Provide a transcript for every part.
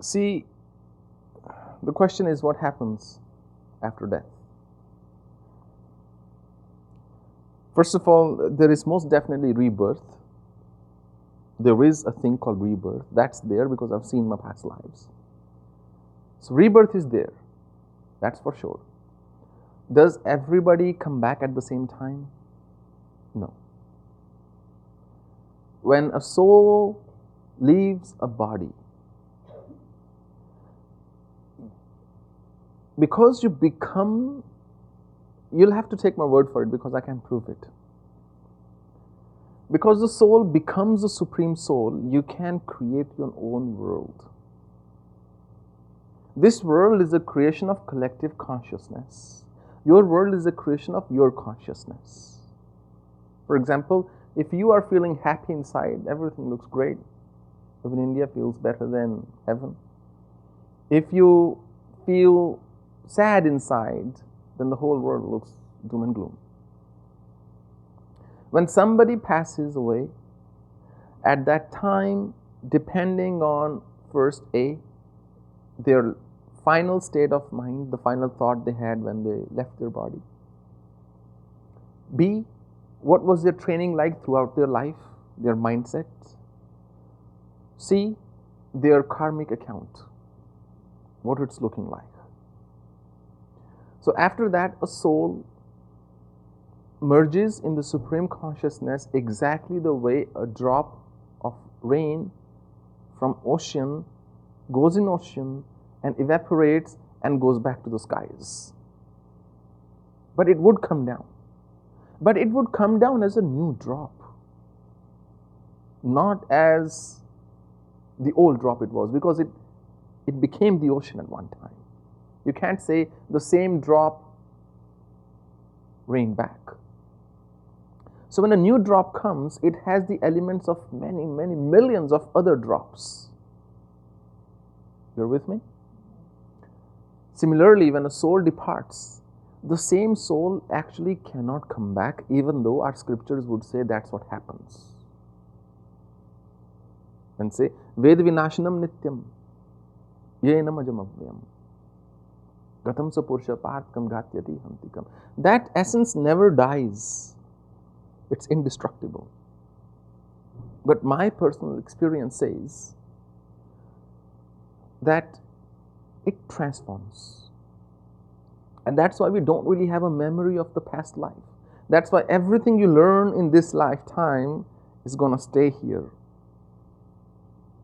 See, the question is what happens after death? First of all, there is most definitely rebirth. There is a thing called rebirth. That's there because I've seen my past lives. So rebirth is there. That's for sure. Does everybody come back at the same time? No. When a soul leaves a body, because you become, you'll have to take my word for it because I can't prove it. Because the soul becomes the supreme soul, you can create your own world. This world is a creation of collective consciousness. Your world is a creation of your consciousness. For example, if you are feeling happy inside, everything looks great. Even India feels better than heaven. If you feel sad inside, then the whole world looks doom and gloom. When somebody passes away, at that time, depending on first A, their final state of mind, the final thought they had when they left their body. B, what was their training like throughout their life, their mindset. C, their karmic account, what it's looking like. So after that, a soul merges in the supreme consciousness exactly the way a drop of rain from ocean goes in ocean and evaporates and goes back to the skies. But it would come down. But it would come down as a new drop, not as the old drop it was, because it became the ocean at one time. You can't say the same drop rain back. So when a new drop comes, it has the elements of many, many millions of other drops. You're with me? Similarly, when a soul departs, the same soul actually cannot come back, even though our scriptures would say that's what happens. And say, Ved vinashanam nityam, yenam ajamavyam, gatam sapurusha partkam ghatyati hantikam. That essence never dies. It's indestructible. But my personal experience says that it transforms. And that's why we don't really have a memory of the past life. That's why everything you learn in this lifetime is going to stay here.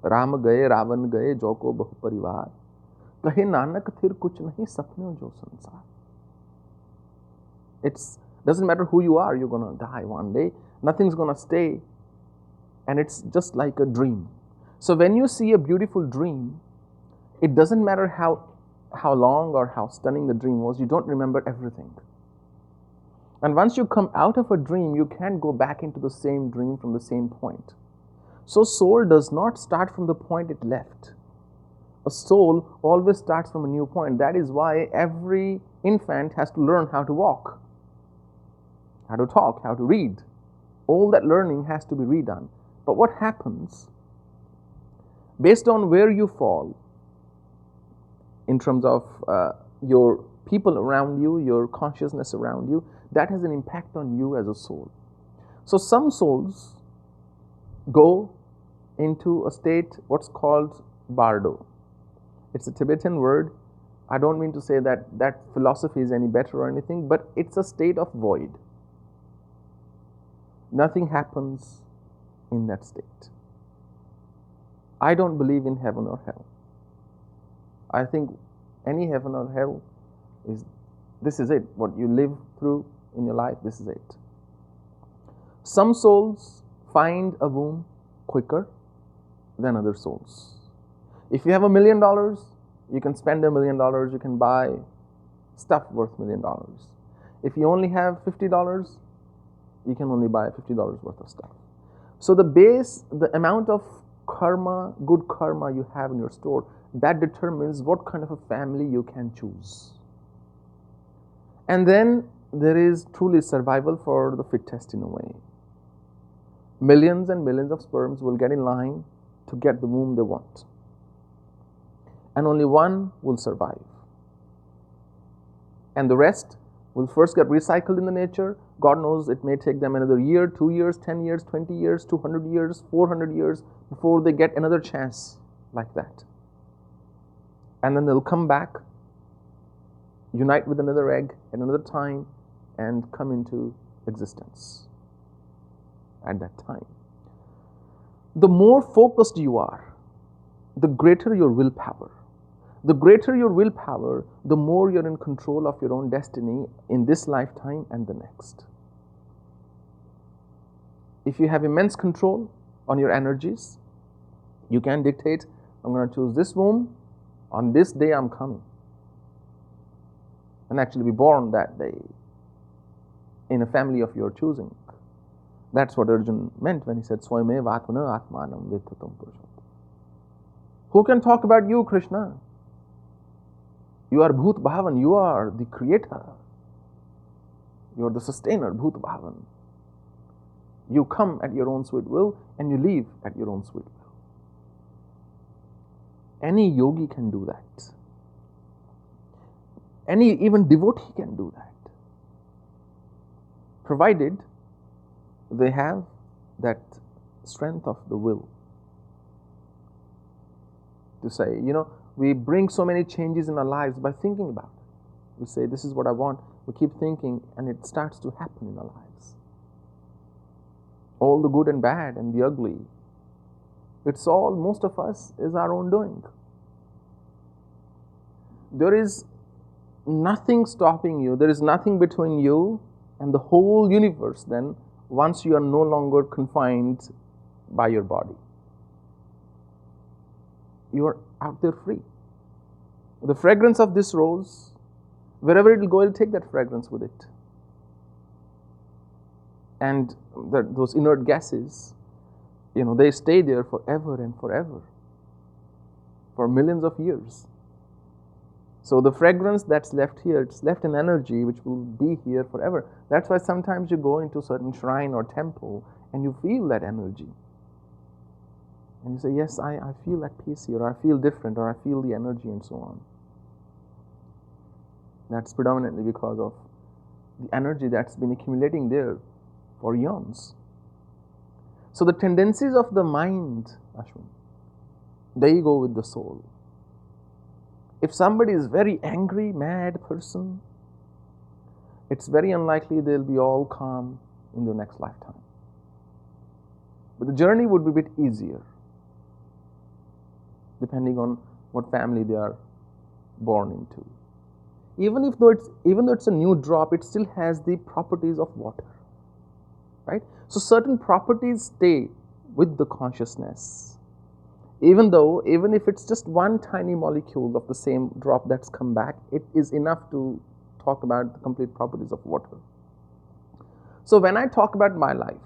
Ram gaye, Ravan gaye, joko bahu parivar. Kahe nanak thir kuch nahi sapne jo sansar. It doesn't matter who you are, you're going to die one day. Nothing's going to stay. And it's just like a dream. So when you see a beautiful dream, it doesn't matter how long or how stunning the dream was, you don't remember everything. And once you come out of a dream, you can't go back into the same dream from the same point. So soul does not start from the point it left. A soul always starts from a new point. That is why every infant has to learn how to walk, how to talk, how to read. All that learning has to be redone. But what happens, based on where you fall, in terms of your people around you, your consciousness around you, that has an impact on you as a soul. So some souls go into a state, what's called bardo. It's a Tibetan word. I don't mean to say that that philosophy is any better or anything, but it's a state of void. Nothing happens in that state. I don't believe in heaven or hell. I think any heaven or hell this is it. What you live through in your life, this is it. Some souls find a womb quicker than other souls. If you have $1 million, you can spend $1 million, you can buy stuff worth $1 million. If you only have $50, you can only buy $50 worth of stuff. So the amount of karma, good karma you have in your store, that determines what kind of a family you can choose. And then there is truly survival for the fittest in a way. Millions and millions of sperms will get in line to get the womb they want. and only one will survive. And the rest will first get recycled in the nature. God knows it may take them another year, 2 years, 10 years, 20 years, 200 years, 400 years before they get another chance like that. And then they'll come back, unite with another egg at another time, and come into existence at that time. The more focused you are, the greater your willpower. The greater your willpower, the more you're in control of your own destiny in this lifetime and the next. If you have immense control on your energies, you can dictate, I'm going to choose this womb, on this day I'm coming. And actually be born that day in a family of your choosing. That's what Arjuna meant when he said, Swami vatmana atmanam vidhatam purushottam. Who can talk about you, Krishna? You are Bhut Bhavan, you are the creator. You are the sustainer, Bhut Bhavan. You come at your own sweet will and you leave at your own sweet will. Any yogi can do that. Any even devotee can do that. Provided they have that strength of the will. To say, we bring so many changes in our lives by thinking about it. We say, this is what I want. We keep thinking and it starts to happen in our lives. All the good and bad and the ugly, it's all, most of us, is our own doing. There is nothing stopping you. There is nothing between you and the whole universe then, once you are no longer confined by your body. You are out there free. The fragrance of this rose, wherever it will go, it will take that fragrance with it. And those inert gases, they stay there forever and forever, for millions of years. So the fragrance that's left here, it's left in energy which will be here forever. That's why sometimes you go into a certain shrine or temple and you feel that energy. And you say, yes, I feel at peace here, or I feel different, or I feel the energy and so on. That's predominantly because of the energy that's been accumulating there for eons. So the tendencies of the mind, Ashwin, they go with the soul. If somebody is very angry, mad person, it's very unlikely they'll be all calm in their next lifetime. But the journey would be a bit easier, depending on what family they are born into. Even though it's a new drop, it still has the properties of water, right? So certain properties stay with the consciousness. Even if it's just one tiny molecule of the same drop that's come back, it is enough to talk about the complete properties of water. So when I talk about my life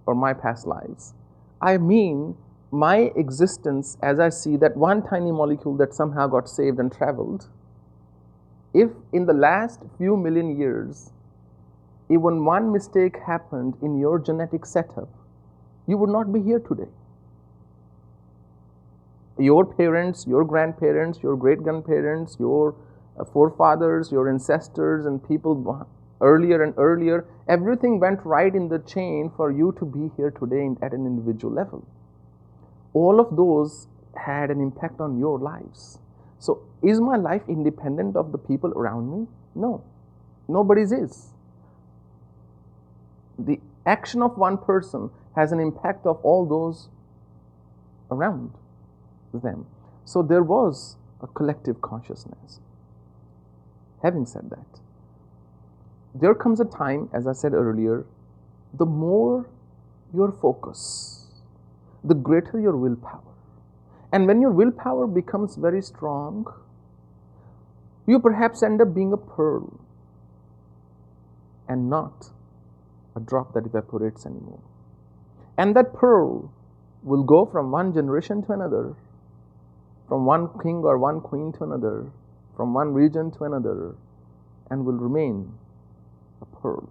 or my past lives, I mean my existence as I see that one tiny molecule that somehow got saved and traveled. If in the last few million years, even one mistake happened in your genetic setup, you would not be here today. Your parents, your grandparents, your great-grandparents, your forefathers, your ancestors and people earlier and earlier, everything went right in the chain for you to be here today at an individual level. All of those had an impact on your lives. So is my life independent of the people around me? No. Nobody's is. The action of one person has an impact of all those around them. So there was a collective consciousness. Having said that, there comes a time, as I said earlier, the more your focus, the greater your willpower. And when your willpower becomes very strong, you perhaps end up being a pearl and not a drop that evaporates anymore. And that pearl will go from one generation to another, from one king or one queen to another, from one region to another, and will remain a pearl.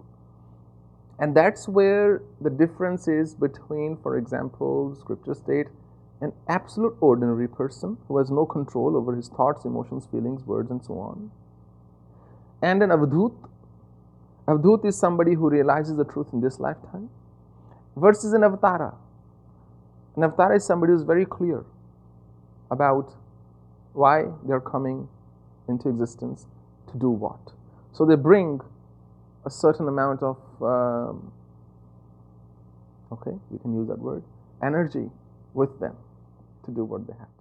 And that's where the difference is between, for example, scripture state, an absolute ordinary person who has no control over his thoughts, emotions, feelings, words, and so on. And an avadhut. Avadhut is somebody who realizes the truth in this lifetime. Versus an avatara. An avatara is somebody who is very clear about why they're coming into existence, to do what. So they bring a certain amount of, okay, we can use that word, energy with them to do what they have.